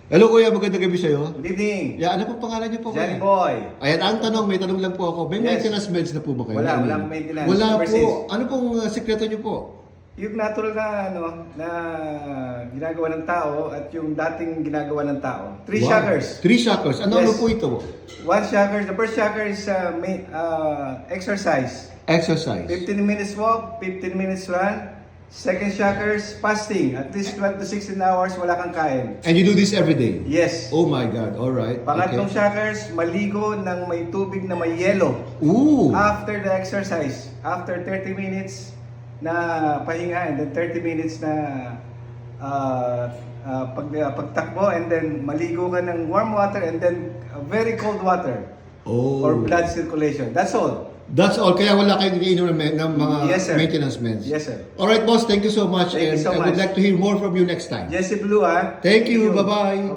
Hello kuya, magandang gabi sa'yo. Good evening. Yeah, ano po pangalan niyo po Johnny kuya? Boy. Ayan, ang tanong, may tanong lang po ako. May Yes. maintenance meds na po ba kayo? Wala, walang maintenance. Wala Ever po. since. Ano pong sikreto niyo po? Yung natural na ginagawa ng tao at yung dating ginagawa ng tao. Three Wow. shockers. 3 shockers. Ano Yes. po ito? One shocker. The first shocker is exercise. Exercise. 15 minutes walk, 15 minutes run. Second shocker is fasting. At least 12 to 16 hours wala kang kain. And you do this every day? Yes. Oh my God, alright. Pangatlong shockers, maligo ng may tubig na may yelo. Ooh. After the exercise, after 30 minutes na pahinga and then 30 minutes na pagtakbo and then maligo ka ng warm water and then very cold water Oh. for blood circulation. That's all. That's all. Kaya wala kayong iniinom ng mga Yes, sir. maintenance meds. Yes, sir. Alright boss, thank you so much. Thank you and so I would much. like to hear more from you next time. Jesse Blue, ha? Thank you. Bye-bye.